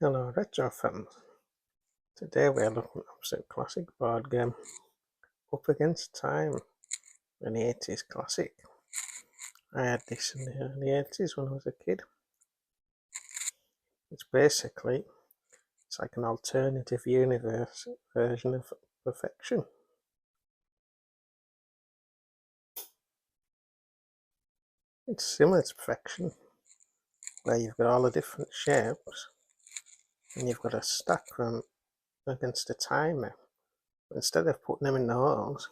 Hello Retro fans, today we are looking at some classic board game, Up Against Time, an 80s classic. I had this in the early 80s when I was a kid. It's like an alternative universe version of Perfection. It's similar to Perfection, where you've got all the different shapes and you've got to stack them against a timer. But instead of putting them in the holes,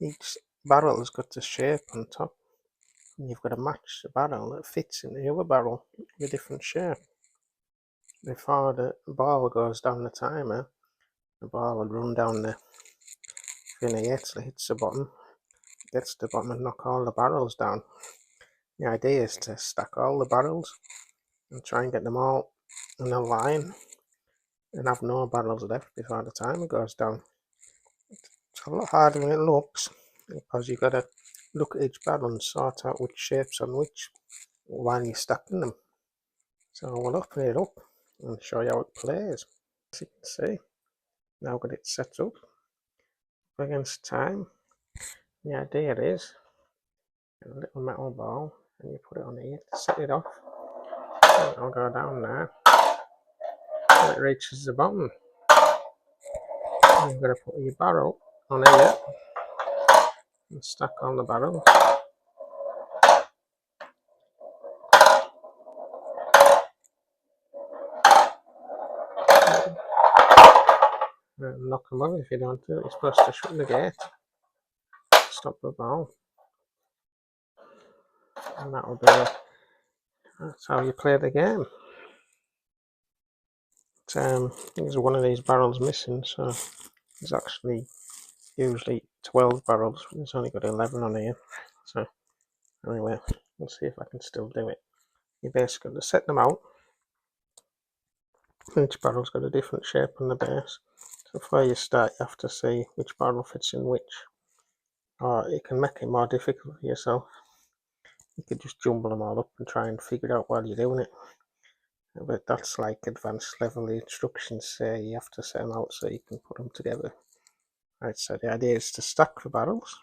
each barrel has got a shape on top. And you've got to match the barrel that fits in the other barrel with a different shape. Before the ball goes down the timer, the ball will run down the thing here till it hits the bottom, gets to the bottom and knock all the barrels down. The idea is to stack all the barrels and try and get them all in a line and have no barrels left before the timer goes down. It's a lot harder than it looks because you've got to look at each barrel and sort out which shape's on which while you're stacking them. So we'll open it up and show you how it plays. As you can see, now got it set up against time. The idea is a little metal ball and you put it on here to set it off. It'll go down there till it reaches the bottom. You've got to put your barrel on here and stack on the barrel. And knock them over if you don't do it. You're supposed to shut the gate, stop the ball, and that's how you play the game. There's one of these barrels missing, so there's actually usually 12 barrels. There's only got 11 on here. So anyway, we'll see if I can still do it. You basically got to set them out. Each barrel's got a different shape on the base. So before you start, you have to see which barrel fits in which. Or you can make it more difficult for yourself. You could just jumble them all up and try and figure it out while you're doing it. But that's like advanced level. The instructions say you have to set them out so you can put them together. Right, so the idea is to stack the barrels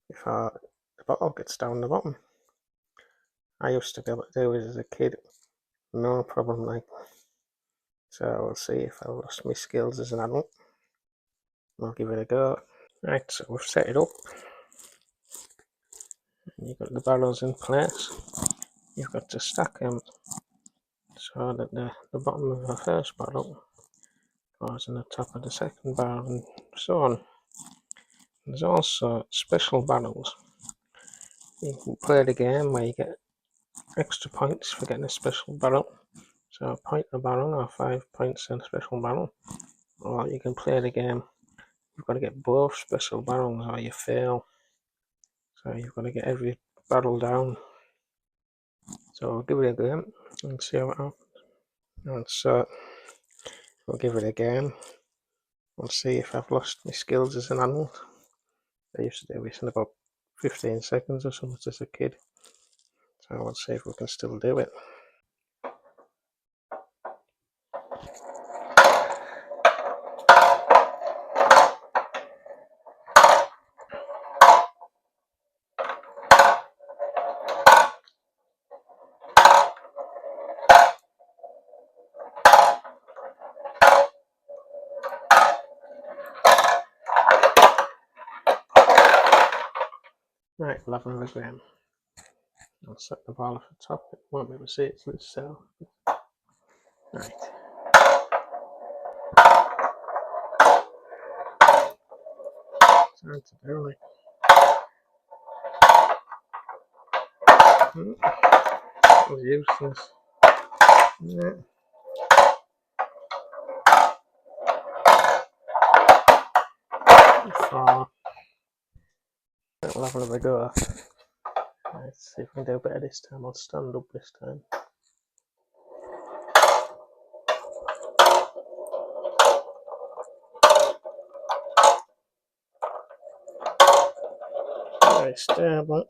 before the bottle gets down the bottom. I used to be able to do it as a kid, no problem like. So we'll see if I lost my skills as an adult. I'll give it a go. Right, so we've set it up. You've got the barrels in place. You've got to stack them so that the bottom of the first barrel goes on the top of the second barrel and so on. There's also special barrels. You can play the game where you get extra points for getting a special barrel. So a point a barrel or 5 points in a special barrel. Or you can play the game, you've got to get both special barrels or you fail. So you've got to get every barrel down. So I'll give it a go and see how it happens. And so we'll give it a game. We'll see if I've lost my skills as an adult. I used to do this in about 15 seconds or something as a kid. So we'll see if we can still do it. Right, 11 of a gram. I'll set the ball off the top. It won't be able to see it till it's set off. Right. It's hard to do, like. That was useless. Yeah. So, 11 of a go. Let's see if we can do better this time. I'll stand up this time. Very stable.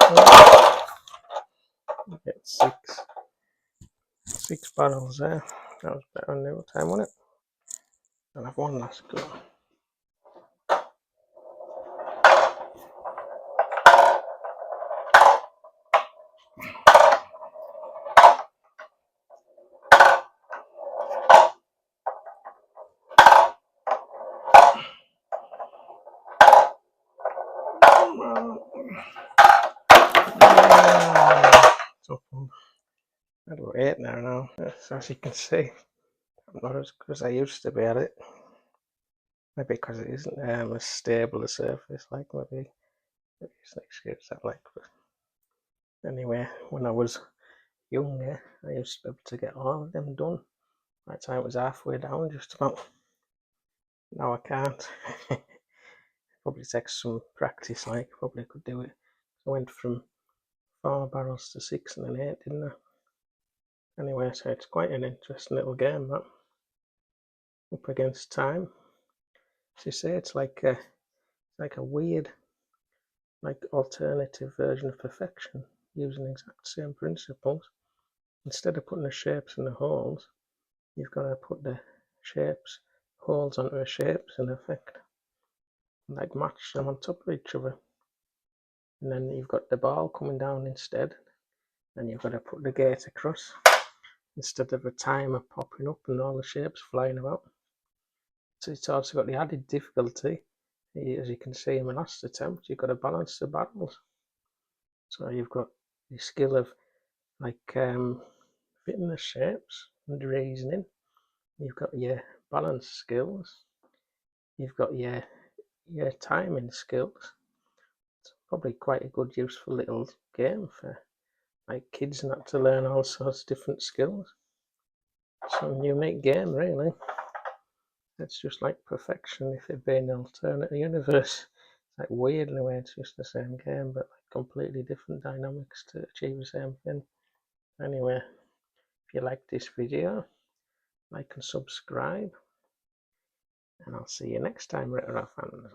You get six barrels there. That was better than the other time, wasn't it? I'll have one last go. So at 8 now. As you can see, I'm not as good as I used to be at it. Maybe because it isn't as stable a surface, like maybe it's an excuse that, like. But anyway, when I was younger, I used to be able to get all of them done. By the time it was halfway down, just about. Now I can't. Probably takes some practice, like, probably could do it. I went from 4 barrels to 6 and then 8, didn't I? Anyway, so it's quite an interesting little game, that. Up against time. As you say, it's like a weird, like, alternative version of perfection, using the exact same principles. Instead of putting the shapes in the holes, you've got to put the holes onto the shapes, in effect, and, like, match them on top of each other. And then you've got the ball coming down instead, and you've got to put the gate across instead of a timer popping up and all the shapes flying about. So it's also got the added difficulty, as you can see in my last attempt, you've got to balance the barrels. So you've got the skill of, like, fitting the shapes and reasoning. You've got your balance skills. You've got your timing skills. It's probably quite a good, useful little game for, like, kids and that, to learn all sorts of different skills. Some unique game, really. It's just like perfection if it'd been an alternate universe. It's like weird in a way, it's just the same game, but like completely different dynamics to achieve the same thing. Anyway, if you like this video, like and subscribe, and I'll see you next time, Retro fans.